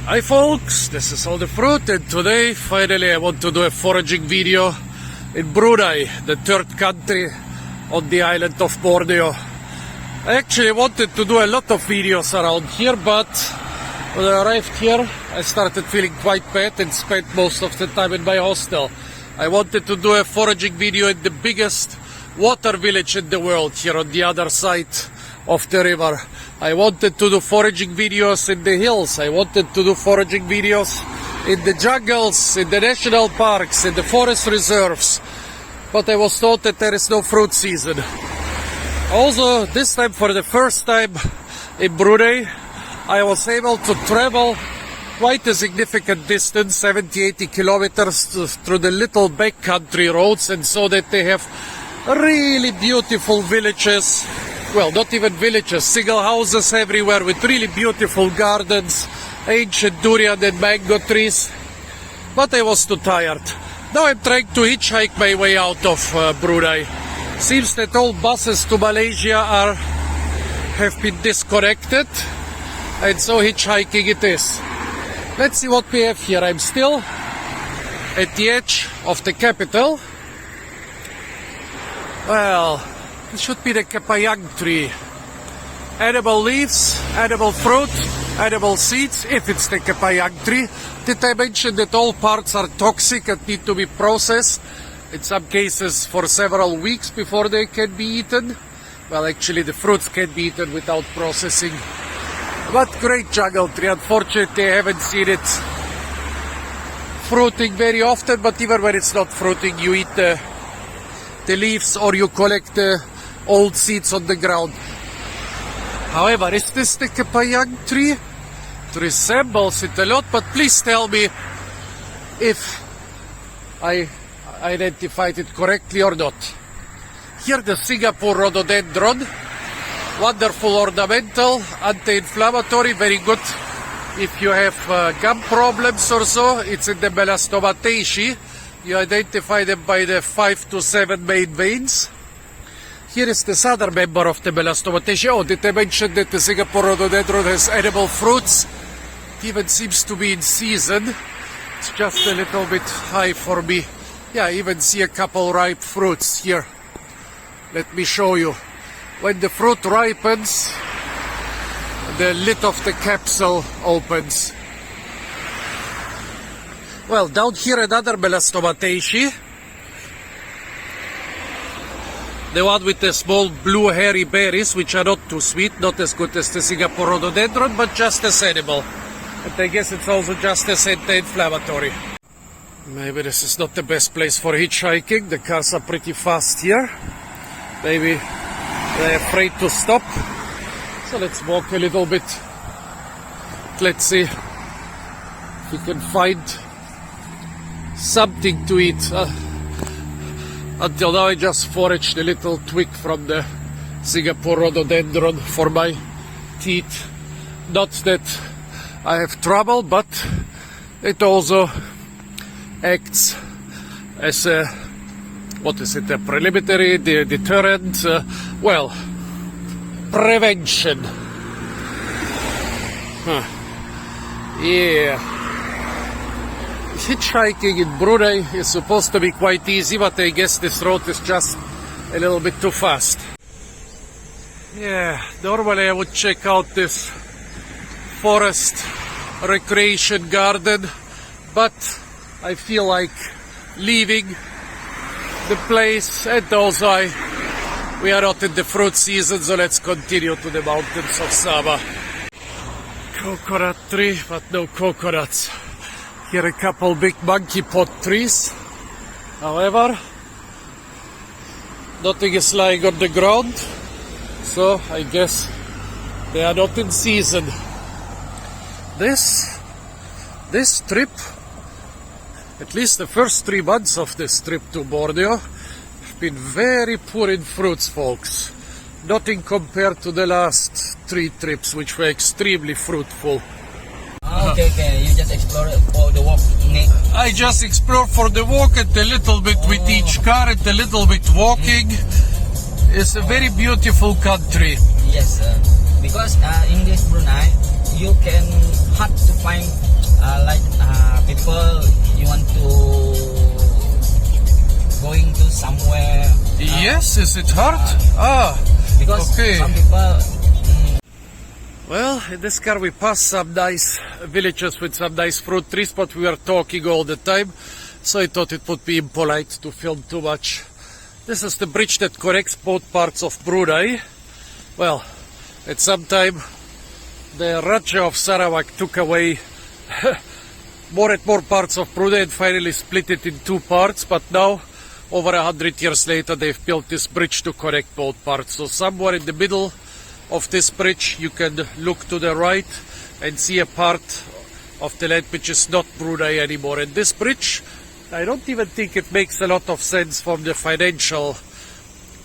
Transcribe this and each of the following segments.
Hi folks, this is all the fruit, and today finally I want to do a foraging video in Brunei, the third country on the island of Borneo. I actually wanted to do a lot of videos around here, but when I arrived here I started feeling quite bad and spent most of the time in my hostel. I wanted to do a foraging video in the biggest water village in the world, here on the other side of the river. I wanted to do foraging videos in the hills. I wanted to do foraging videos in the jungles, in the national parks, in the forest reserves. But I was told that there is no fruit season. Also, this time, for the first time in Brunei, I was able to travel quite a significant distance, 70-80 kilometers through the little backcountry roads, and so that they have really beautiful villages. Well, not even villages, single houses everywhere with really beautiful gardens, ancient durian and mango trees. But I was too tired. Now I'm trying to hitchhike my way out of Brunei. Seems that all buses to Malaysia have been disconnected, and so hitchhiking it is. Let's see what we have here. I'm still at the edge of the capital. Well, it should be the kapayang tree. Edible leaves, edible fruit, edible seeds, if it's the kapayang tree. Did I mention that all parts are toxic and need to be processed? In some cases for several weeks before they can be eaten. Well, actually the fruits can be eaten without processing. But great jungle tree. Unfortunately, I haven't seen it fruiting very often, but even when it's not fruiting, you eat the leaves or you collect the old seeds on the ground. However, is this the kapayang tree? It resembles it a lot, but please tell me if I identified it correctly or not. Here the Singapore rhododendron, wonderful ornamental, anti-inflammatory, very good if you have gum problems or so. It's in the Melastomataceae. You identify them by the 5 to 7 main veins. Here is this other member of the Melastomataceae. Oh, did I mention that the Singapore rhododendron has edible fruits? It even seems to be in season. It's just a little bit high for me. Yeah, I even see a couple ripe fruits here. Let me show you. When the fruit ripens, the lid of the capsule opens. Well, down here another Melastomataceae. The one with the small blue hairy berries, which are not too sweet, not as good as the Singapore rhododendron, but just as edible. But I guess it's also just as anti-inflammatory. Maybe this is not the best place for hitchhiking. The cars are pretty fast here. Maybe they're afraid to stop. So let's walk a little bit. Let's see if we can find something to eat. Until now I just foraged a little twig from the Singapore rhododendron for my teeth. Not that I have trouble, but it also acts as a, what is it, a preliminary, deterrent, well, prevention. Yeah. Hitchhiking in Brunei is supposed to be quite easy, but I guess this road is just a little bit too fast. Yeah, normally I would check out this forest recreation garden, but I feel like leaving the place, and also we are not in the fruit season, so let's continue to the mountains of Sabah. Coconut tree, but no coconuts. Here a couple big monkey pot trees. However, nothing is lying on the ground, so I guess they are not in season. This trip, at least the first 3 months of this trip to Borneo, have been very poor in fruits, folks. Nothing compared to the last 3 trips, which were extremely fruitful. Okay. You just explore for the walk. I just explore for the walk and a little bit with each car and a little bit walking. It's a very beautiful country. Yes, because in this Brunei, you can hard to find people you want to going to somewhere. Yes, is it hard? Because okay. some people. Well, in this car we passed some nice villages with some nice fruit trees, but we were talking all the time, so I thought it would be impolite to film too much. This is the bridge that connects both parts of Brunei. Well, at some time the Raja of Sarawak took away more and more parts of Brunei and finally split it in two parts, but now, over 100 years later, they've built this bridge to connect both parts. So somewhere in the middle of this bridge you can look to the right and see a part of the land which is not Brunei anymore. And this bridge, I don't even think it makes a lot of sense from the financial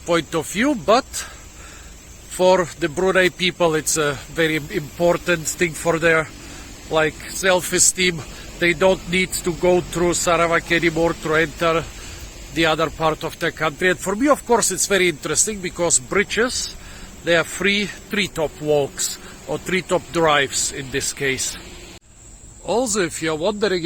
point of view, but for the Brunei people it's a very important thing for their self-esteem. They don't need to go through Sarawak anymore to enter the other part of the country. And for me, of course, it's very interesting because bridges, they are free treetop walks or treetop drives in this case. Also, if you're wondering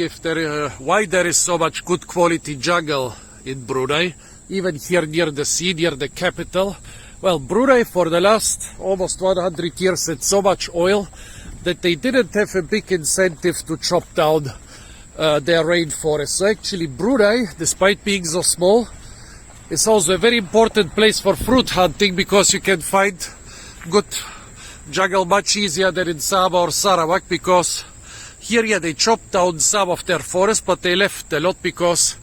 why there is so much good quality jungle in Brunei, even here near the sea, near the capital, well, Brunei for the last almost 100 years had so much oil that they didn't have a big incentive to chop down their rainforest. So actually Brunei, despite being so small, is also a very important place for fruit hunting because you can find good jungle much easier than in Sabah or Sarawak, because here, they chopped down some of their forest, but they left a lot because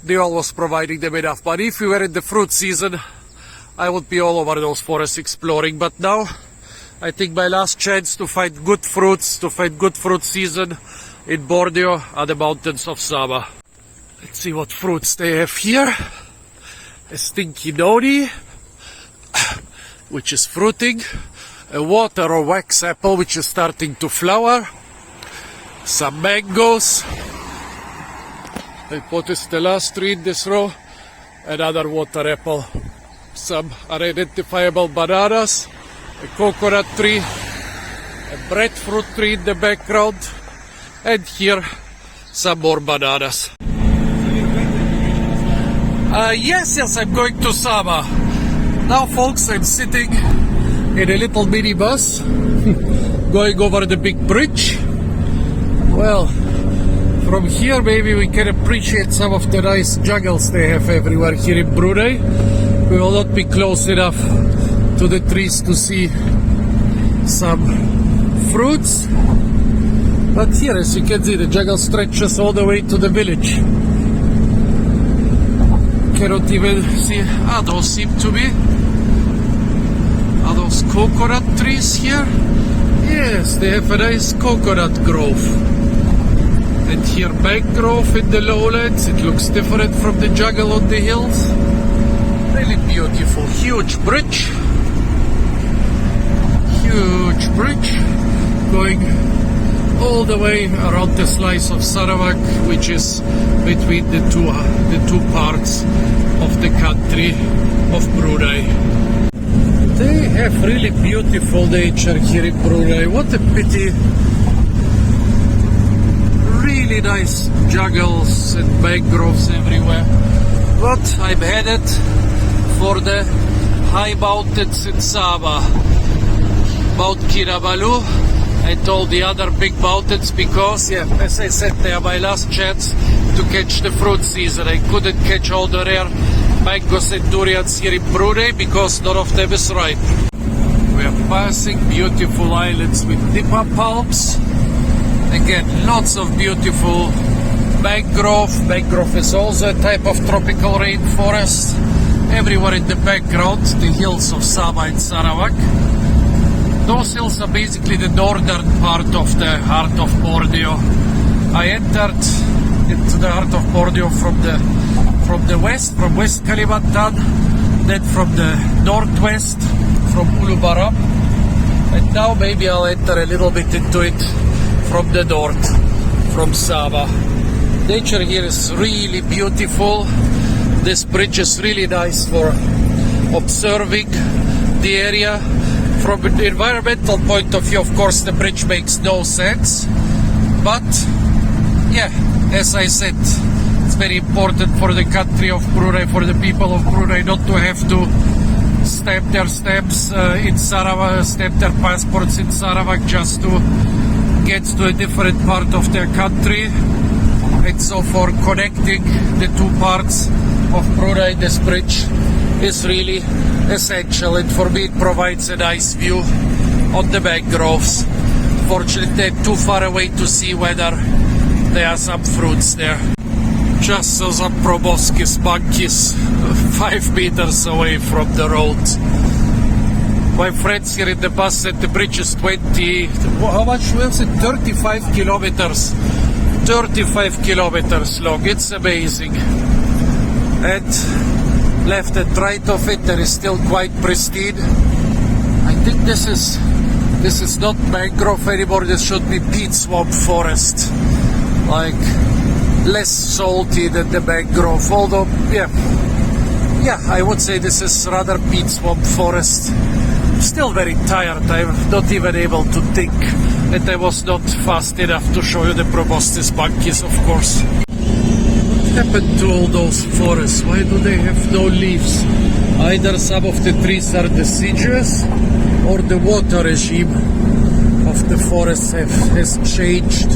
the oil was providing them enough. But if we were in the fruit season, I would be all over those forests exploring. But now, I think my last chance to find good fruits, to find good fruit season in Borneo are the mountains of Sabah. Let's see what fruits they have here. A stinky noni, which is fruiting. A water or wax apple, which is starting to flower. Some mangoes. What is the last tree in this row? Another water apple. Some unidentifiable bananas. A coconut tree. A breadfruit tree in the background. And here, some more bananas. Yes, I'm going to Sabah. Now, folks, I'm sitting in a little mini bus going over the big bridge. Well, from here maybe we can appreciate some of the nice jungles they have everywhere here in Brunei. We will not be close enough to the trees to see some fruits. But here, as you can see, the jungle stretches all the way to the village. Cannot even see, those seem to be, are those coconut trees here? Yes, they have a nice coconut grove. And here mangrove in the lowlands. It looks different from the jungle on the hills. Really beautiful. Huge bridge. Huge bridge going all the way around the slice of Sarawak, which is between the two parts of the country of Brunei. They have really beautiful nature here in Brunei. What a pity. Really nice jungles and mangroves everywhere. But I'm headed for the high mountains in Sabah. Mount Kinabalu and all the other big mountains, because, as I said, they are my last chance to catch the fruit season. I couldn't catch all the rare mangoes and durians here in Brunei because none of them is ripe. We are passing beautiful islands with nipa palms. Again, lots of beautiful mangrove. Mangrove is also a type of tropical rainforest. Everywhere in the background, the hills of Sabah and Sarawak. Those hills are basically the northern part of the heart of Borneo. I entered into the heart of Borneo from the west, from West Kalimantan, then from the northwest, from Ulubaram, and now maybe I'll enter a little bit into it from the north, from Sabah. Nature here is really beautiful. This bridge is really nice for observing the area. From an environmental point of view, of course, the bridge makes no sense. But, yeah, as I said, it's very important for the country of Brunei, for the people of Brunei, not to have to stamp their stamps in Sarawak, stamp their passports in Sarawak just to get to a different part of their country. And so for connecting the two parts of Brunei, this bridge is really essential, and for me it provides a nice view on the mangroves. Fortunately, they're too far away to see whether there are some fruits there. Just saw some proboscis monkeys 5 meters away from the road. My friends here in the bus said the bridge is 20, how much was it? 35 kilometers. 35 kilometers long. It's amazing. And left and right of it, there is still quite pristine. I think this is not mangrove anymore. This should be peat swamp forest, like less salty than the mangrove. Although, yeah, I would say this is rather peat swamp forest. I'm still very tired. I'm not even able to think, and I was not fast enough to show you the proboscis monkeys, of course. What happened to all those forests? Why do they have no leaves? Either some of the trees are deciduous, or the water regime of the forest has changed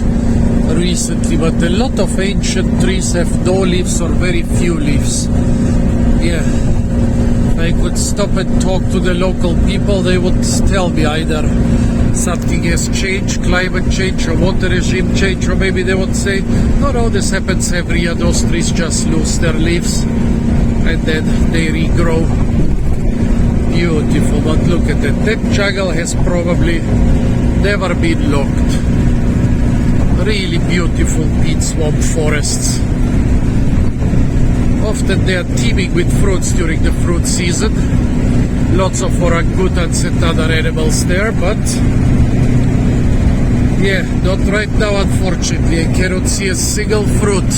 recently, but a lot of ancient trees have no leaves or very few leaves. Yeah, if I could stop and talk to the local people, they would tell me either something has changed, climate change or water regime change, or maybe they would say, no, this happens every year, those trees just lose their leaves and then they regrow. Beautiful, but look at that jungle has probably never been locked. Really beautiful peat swamp forests. Often they are teeming with fruits during the fruit season. Lots of orangutans and other animals there, but yeah, not right now, unfortunately. I cannot see a single fruit.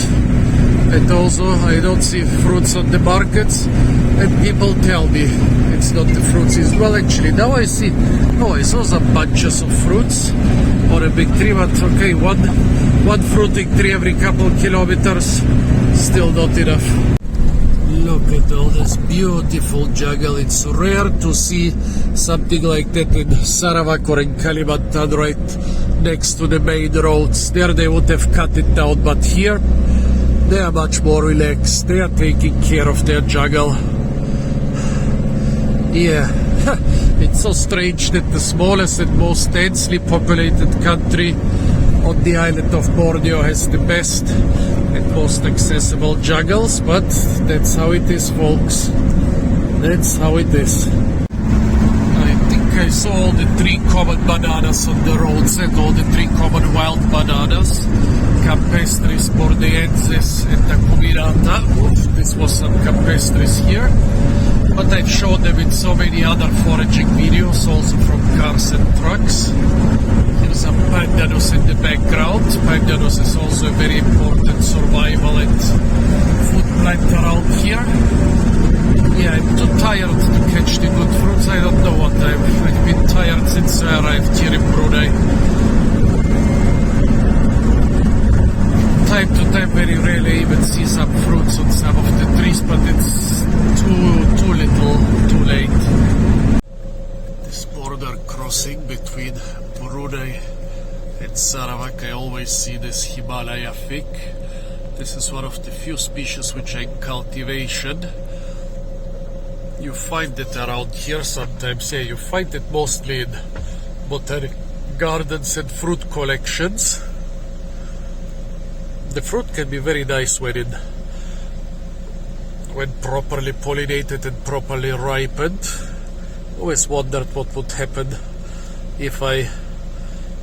And also I don't see fruits on the markets, and people tell me it's not the fruit season. Well, actually now I see, I saw some bunches of fruits on a big tree, but okay, one fruiting tree every couple of kilometers, still not enough. Look at all this beautiful jungle. It's rare to see something like that in Sarawak or in Kalimantan, right next to the main roads. There they would have cut it down, but here they are much more relaxed. They are taking care of their jungle. Yeah, it's so strange that the smallest and most densely populated country on the island of Borneo has the best and most accessible jungles, but that's how it is, folks. That's how it is. I think I saw all the 3 common bananas on the roads and all the 3 common wild bananas. Campestris, Borneensis and Tacumirata. This was some Campestris here. But I've shown them in so many other foraging videos, also from cars and trucks. Here's some pandanus in the background. Pandanus is also a very important survival and food plant around here. Yeah, I'm too tired to catch the good fruits. I don't know what I've been tired since I arrived here in Brunei. Time to time, very rarely even see some fruits on some of the trees, but it's too little, too late. This border crossing between Brunei and Sarawak, I always see this Himalaya fig. This is one of the few species which are in cultivation. You find it around here sometimes. Yeah, you find it mostly in botanic gardens and fruit collections. The fruit can be very nice when properly pollinated and properly ripened. Always wondered what would happen if I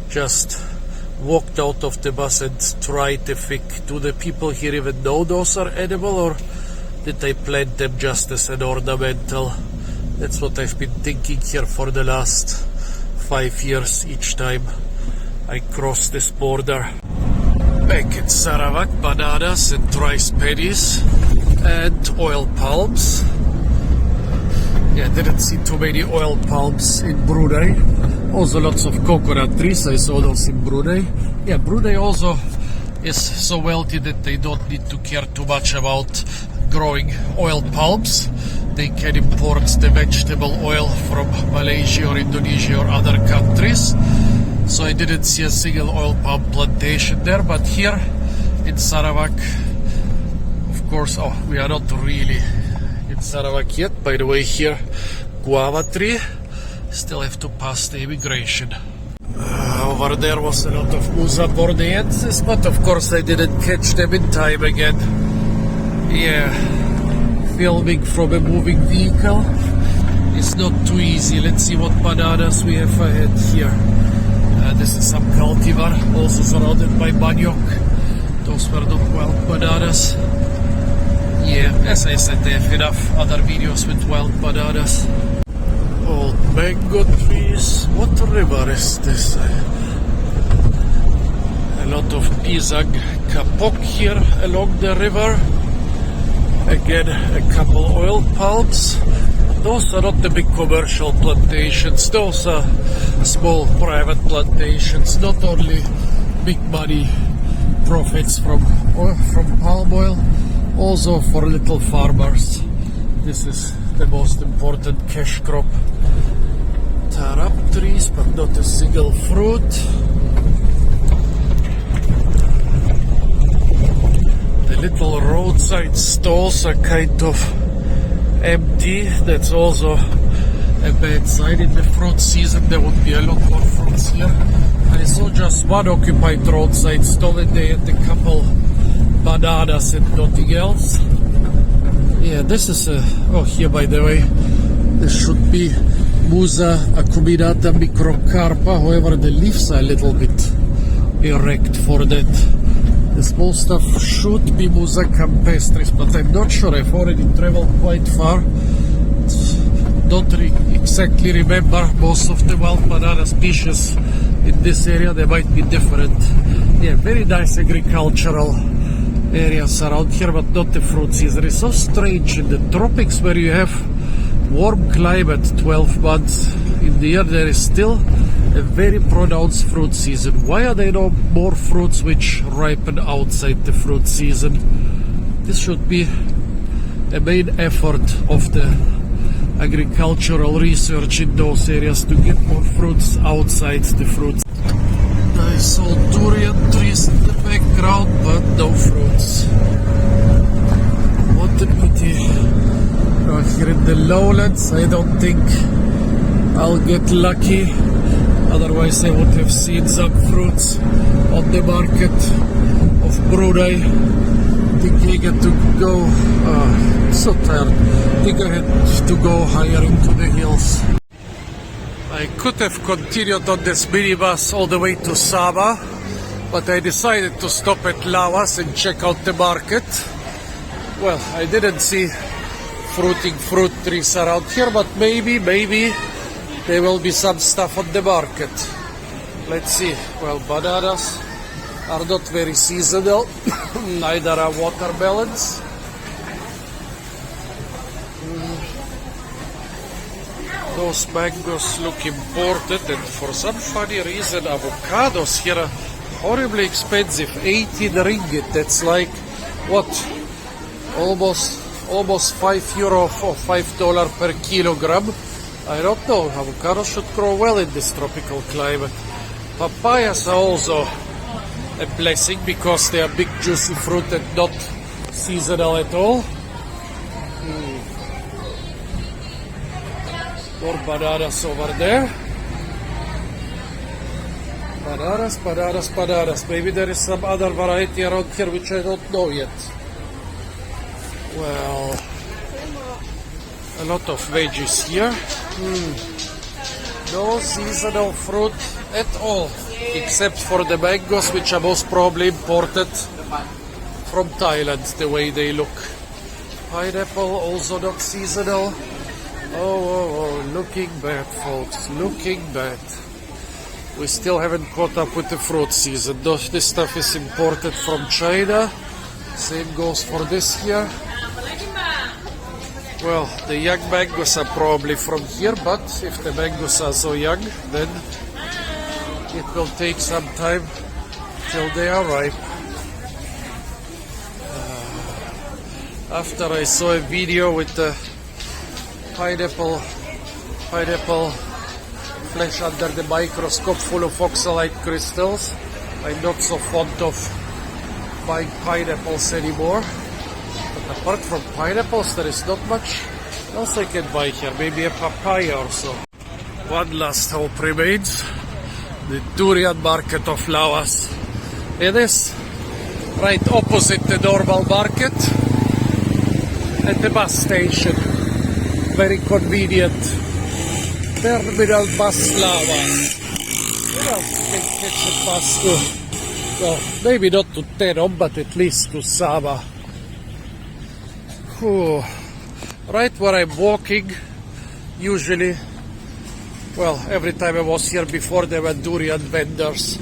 just walked out of the bus and tried a fig. Do the people here even know those are edible, or did they plant them just as an ornamental? That's what I've been thinking here for the last 5 years each time I cross this border. Back in Sarawak, bananas and rice paddies and oil palms. Yeah, didn't see too many oil palms in Brunei. Also lots of coconut trees. I saw those in Brunei. Yeah, Brunei also is so wealthy that they don't need to care too much about growing oil palms. They can import the vegetable oil from Malaysia or Indonesia or other countries. So I didn't see a single oil palm plantation there, but here in Sarawak, of course, we are not really in Sarawak yet. By the way, here, guava tree, still have to pass the immigration. Over there was a lot of Musa borneensis, but of course I didn't catch them in time again. Yeah, filming from a moving vehicle is not too easy. Let's see what bananas we have ahead here. This is some cultivar, also surrounded by manioc. Those were not wild bananas. Yeah, as I said, they have enough other videos with wild bananas. Old mango trees. What river is this? A lot of pisang kapok here along the river. Again, a couple oil palms. Those are not the big commercial plantations. Those are small private plantations. Not only big money profits from palm oil, also for little farmers. This is the most important cash crop. Tarap trees, but not a single fruit. The little roadside stalls are kind of empty. That's also a bad sign. In the fruit season there would be a lot more fruits here. I saw just one occupied roadside stall and they had a couple bananas and nothing else. Yeah, this is here by the way, this should be Musa acuminata microcarpa. However, the leaves are a little bit erect for that. The small stuff should be Musa campestris, but I'm not sure. I've already traveled quite far. Don't exactly remember most of the wild banana species in this area. They might be different. Yeah, very nice agricultural areas around here, but not the fruit season. It's so strange in the tropics where you have warm climate 12 months in the year, there is still a very pronounced fruit season. Why are there no more fruits which ripen outside the fruit season? This should be a main effort of the agricultural research in those areas to get more fruits outside the fruits. I saw durian trees in the background, but no fruits. What a pity. Here in the lowlands, I don't think I'll get lucky. Otherwise, I would have seen some fruits on the market of Brunei. I think I get to go. I'm so tired. I think I had to go higher into the hills. I could have continued on this minibus all the way to Sabah, but I decided to stop at Laos and check out the market. Well, I didn't see fruiting fruit trees around here, but maybe there will be some stuff on the market. Let's see. Well, bananas are not very seasonal, neither are watermelons. Those mangoes look imported, and for some funny reason avocados here are horribly expensive. 18 ringgit, that's like what, almost 5 euro or $5 per kilogram. I don't know, avocados should grow well in this tropical climate. Papayas are also a blessing because they are big juicy fruit and not seasonal at all. More bananas over there. Bananas. Maybe there is some other variety around here which I don't know yet. Well, a lot of veggies here. No seasonal fruit at all, except for the mangoes, which are most probably imported from Thailand, the way they look. Pineapple also not seasonal. Oh, looking bad, folks, looking bad. We still haven't caught up with the fruit season. This stuff is imported from China. Same goes for this here. Well, the young mangoes are probably from here, but if the mangoes are so young, then it will take some time till they are ripe. After I saw a video with the pineapple flesh under the microscope full of oxalate crystals, I'm not so fond of buying pineapples anymore. But apart from pineapples, there is not much else I can buy here. Maybe a papaya or so. One last hope remains. The Durian Market of Laos. It is right opposite the normal market at the bus station. Very convenient. Terminal bus Laos. Where else can catch a bus to? Well, maybe not to Tenom, but at least to Sabah. Whew. Right where I'm walking, usually, well, every time I was here before, there were durian vendors.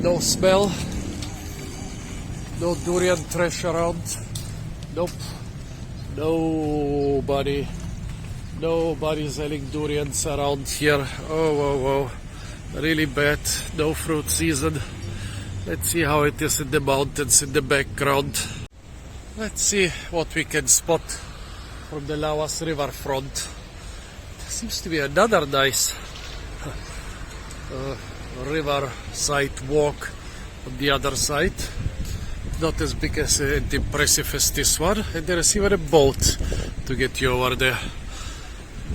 No smell, no durian trash around. Nope. Nobody selling durians around here. Oh, really bad. No fruit season. Let's see how it is in the mountains in the background. Let's see what we can spot from the Laos Riverfront. There seems to be another nice riverside walk on the other side. Not as big as and impressive as this one. And there is even a boat to get you over there.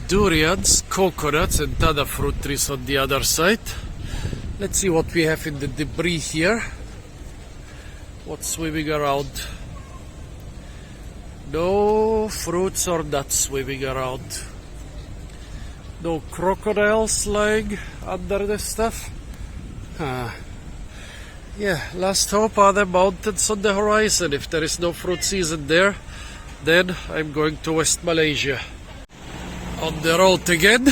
Durians, coconuts and other fruit trees on the other side. Let's see what we have in the debris here. What's swimming around? No fruits or nuts swimming around. No crocodiles lying under the stuff. Yeah, last hope are the mountains on the horizon. If there is no fruit season there, then I'm going to West Malaysia. On the road again,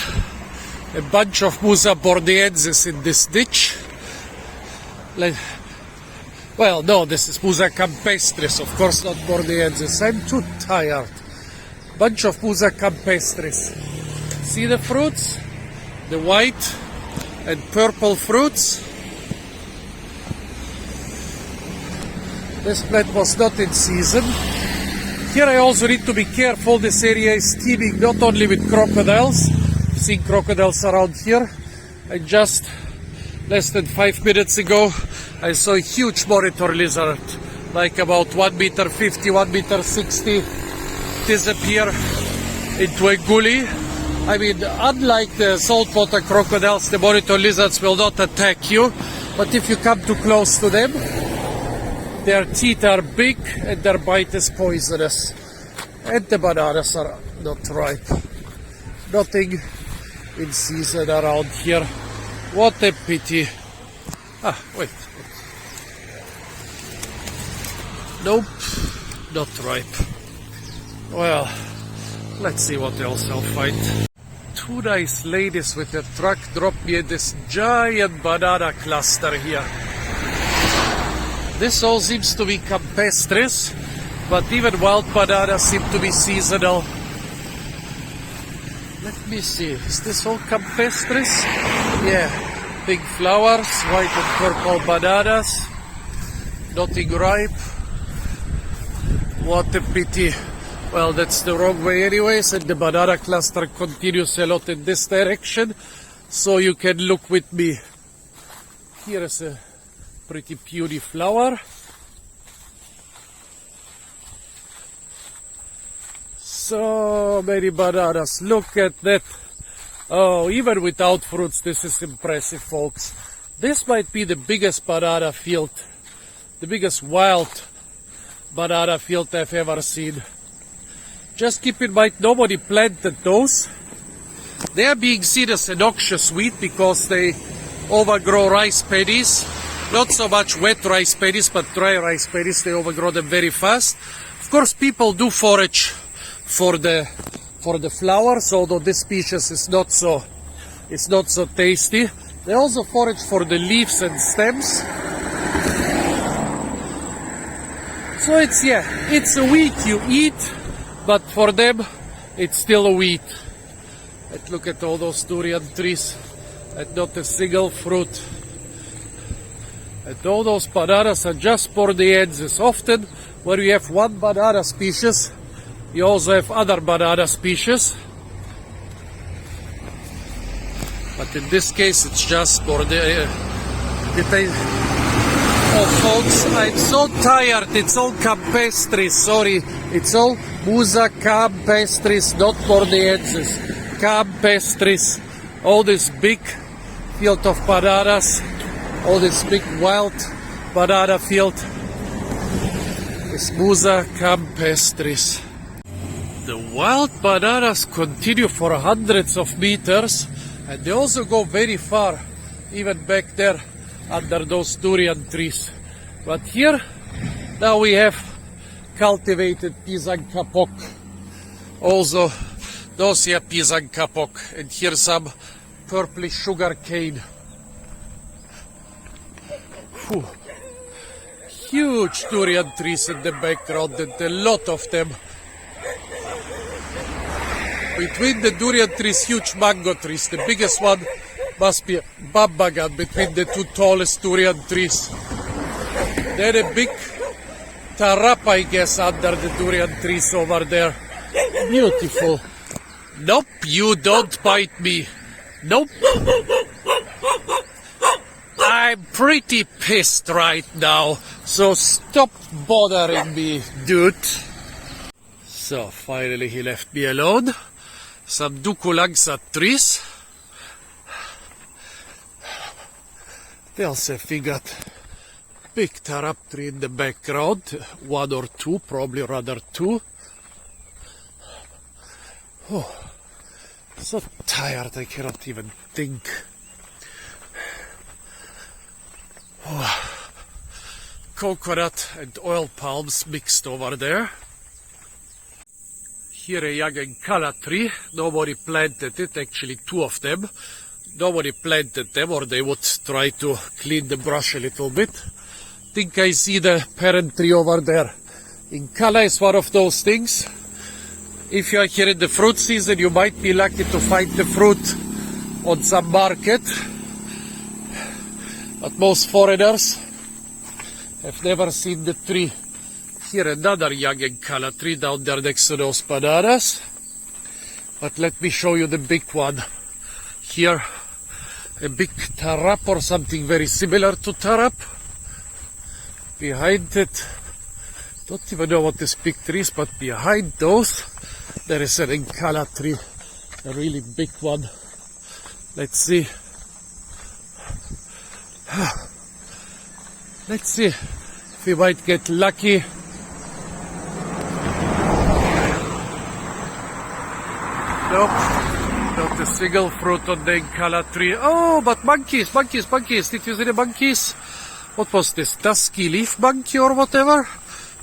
a bunch of Musa borneensis in this ditch. Well, no, this is Musa campestris, of course not borneensis. I'm too tired. Bunch of Musa campestris. See the fruits? The white and purple fruits. This plant was not in season. Here I also need to be careful. This area is teeming not only with crocodiles. I've seen crocodiles around here. And just less than 5 minutes ago, I saw a huge monitor lizard, like about 1 meter 50, 1 meter 60, disappear into a gully. I mean, unlike the saltwater crocodiles, the monitor lizards will not attack you, but if you come too close to them, their teeth are big and their bite is poisonous. And the bananas are not ripe. Nothing in season around here. What a pity. Wait. Nope, not ripe. Well, let's see what else I'll find. Two nice ladies with a truck dropped me this giant banana cluster here. This all seems to be campestris, but even wild bananas seem to be seasonal. Let me see, is this all campestris? Yeah, big flowers, white and purple bananas, nothing ripe. What a pity. Well, that's the wrong way anyways, and the banana cluster continues a lot in this direction, so you can look with me. Here is a pretty puny flower. So many bananas, look at that. Oh, even without fruits, this is impressive, folks. This might be the biggest banana field, the biggest wild banana field I've ever seen. Just keep in mind, nobody planted those. They are being seen as a noxious weed because they overgrow rice paddies. Not so much wet rice paddies, but dry rice paddies. They overgrow them very fast. Of course, people do forage for the flowers, although this species is not so tasty. They also forage for the leaves and stems. So it's a weed you eat, but for them it's still a wheat. And look at all those durian trees and not a single fruit. And all those bananas are just for the ends. Often where you have one banana species, you also have other banana species. But in this case it's just for the oh folks, I'm so tired. It's all campestris, sorry. It's all musa campestris, not borneensis. Campestris. All this big field of bananas, all this big wild banana field is musa campestris. The wild bananas continue for hundreds of meters, and they also go very far, even back there under those durian trees. But here, now we have cultivated pisang kapok. Also, those here pisang kapok, and here some purplish sugar cane. Whew. Huge durian trees in the background, and a lot of them. Between the durian trees, huge mango trees. The biggest one must be Bambagan between the two tallest durian trees. Then a big tarap, I guess, under the durian trees over there. Beautiful. Nope, you don't bite me. Nope. I'm pretty pissed right now, so stop bothering me, dude. So, finally he left me alone. Some dukulangsa trees. They also figured big tarap tree in the background, one or two, probably rather two. Oh, so tired I cannot even think. Oh, coconut and oil palms mixed over there. Here a young Ankala tree, nobody planted it, actually two of them. Nobody planted them, or they would try to clean the brush a little bit. Think I see the parent tree over there. Ankala is one of those things. If you are here in the fruit season, you might be lucky to find the fruit on some market. But most foreigners have never seen the tree. Here another young Ankala tree down there next to those bananas. But let me show you the big one. Here, a big tarap or something very similar to tarap. Behind it, don't even know what this big tree is, but behind those, there is an Ankala tree, a really big one. Let's see. Let's see if we might get lucky. Nope, not a single fruit on the Ankala tree. Oh, but monkeys. Did you see the monkeys? What was this, dusky leaf monkey or whatever?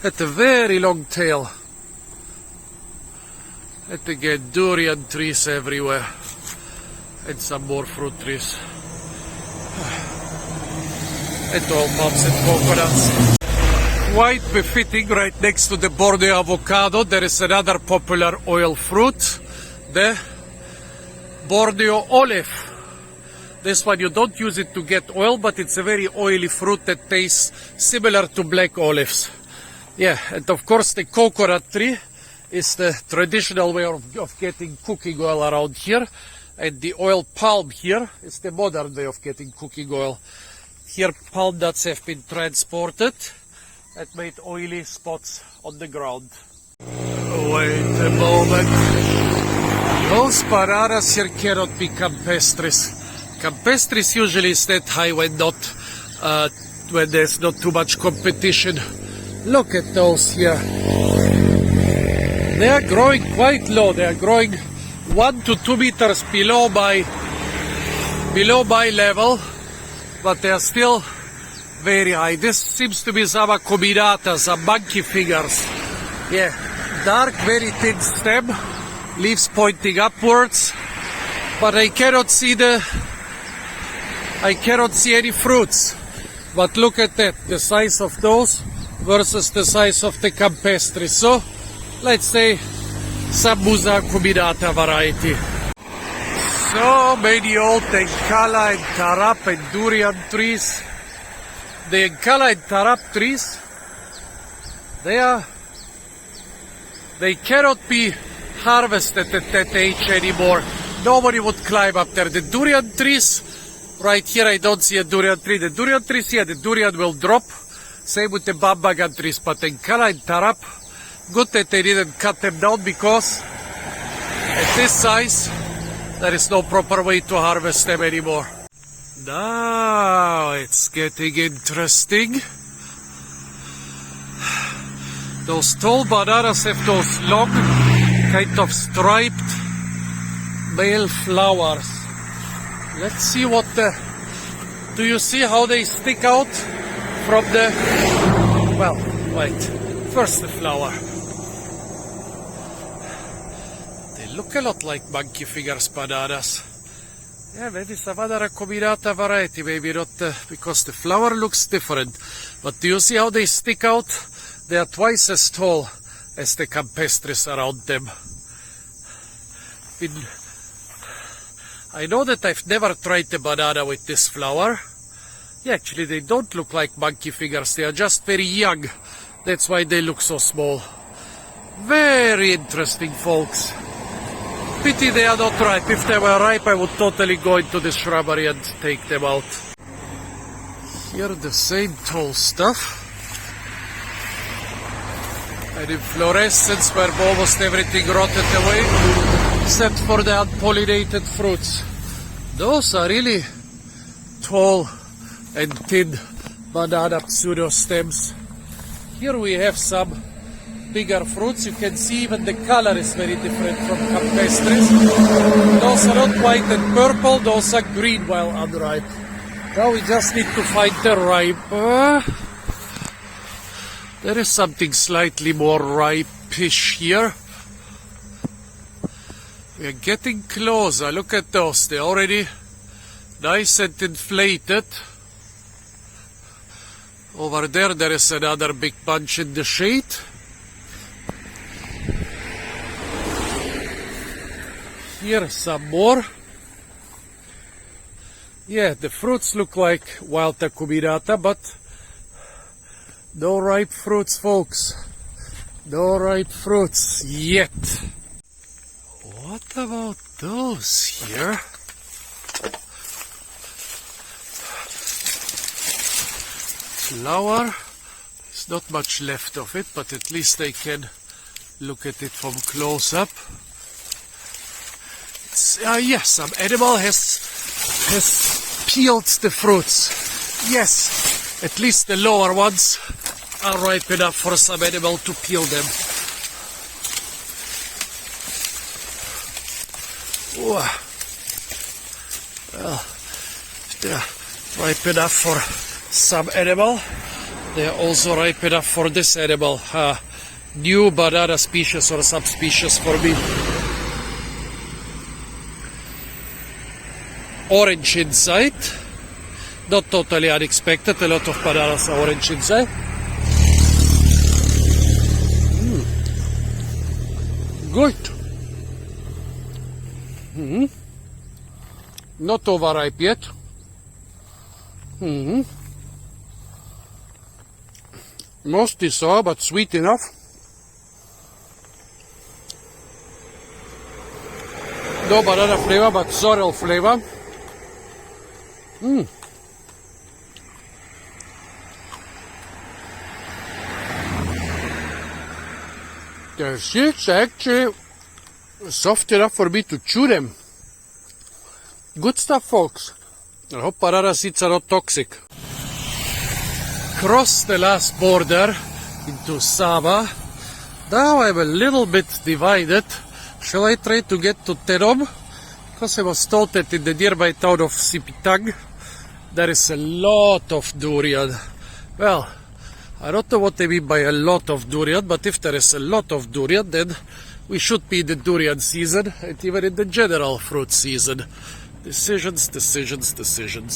Had a very long tail. And again, durian trees everywhere. And some more fruit trees. And oil palms and coconuts. Quite befitting, right next to the Borneo avocado, there is another popular oil fruit, the Borneo olive. This one you don't use it to get oil, but it's a very oily fruit that tastes similar to black olives. Yeah, and of course the coconut tree is the traditional way of getting cooking oil around here. And the oil palm here is the modern way of getting cooking oil. Here palm nuts have been transported and made oily spots on the ground. Wait a moment. Those bananas here cannot be campestris. Campestris usually is that high when when there's not too much competition. Look at those here. They are growing quite low. They are growing 1 to 2 meters below my level, but they are still very high. This seems to be some combinata, some monkey fingers. Yeah, dark, very thin stem, leaves pointing upwards, but I cannot see any fruits. But look at that, the size of those versus the size of the campestris. So let's say Sambusa Cuminata variety. So many old Encala and Tarap and Durian trees. The Encala and Tarap trees, they cannot be harvested at that age anymore. Nobody would climb up there. The durian trees, right here I don't see a durian tree. The durian trees here, the durian will drop. Same with the bambagan trees. But Encala and Tarap, good that they didn't cut them down, because at this size, there is no proper way to harvest them anymore. Now it's getting interesting. Those tall bananas have those long, kind of striped Bale flowers. Let's see what do you see how they stick out from the, well, wait, first the flower. They look a lot like monkey fingers bananas. Yeah, maybe some other combinata variety, maybe not, because the flower looks different. But do you see how they stick out? They are twice as tall as the campestres around them. I know that I've never tried the banana with this flower. Yeah, actually they don't look like monkey fingers, they are just very young. That's why they look so small. Very interesting, folks. Pity they are not ripe. If they were ripe, I would totally go into the shrubbery and take them out. Here the same tall stuff. And in fluorescence, where almost everything rotted away, except for the unpollinated fruits. Those are really tall and thin banana pseudo-stems. Here we have some bigger fruits. You can see even the color is very different from campestres. Those are not white and purple, those are green while unripe. Now we just need to find the ripe. There is something slightly more ripe-ish here. We are getting closer. Look at those. They're already nice and inflated. Over there is another big bunch in the shade. Here some more. Yeah, the fruits look like wild cuminata, but no ripe fruits, folks. No ripe fruits yet. What about those here? Flower. There's not much left of it, but at least I can look at it from close up. Yes, some animal has peeled the fruits. Yes, at least the lower ones are ripe enough for some animal to peel them. Well, they're ripe enough for some animal. They're also ripe enough for this animal. New banana species or subspecies for me. Orange inside. Not totally unexpected. A lot of bananas are orange inside. Good. Not overripe yet. Mostly sour, but sweet enough. No banana flavor, but sorrel flavor. The seeds are actually soft enough for me to chew them. Good stuff, folks. I hope banana seeds are not toxic. Cross the last border into Sabah. Now I'm a little bit divided. Shall I try to get to Tenom? Because I was told that in the nearby town of Sipitang there is a lot of durian. Well, I don't know what they mean by a lot of durian, but if there is a lot of durian, then we should be in the durian season and even in the general fruit season. Decisions, decisions, decisions.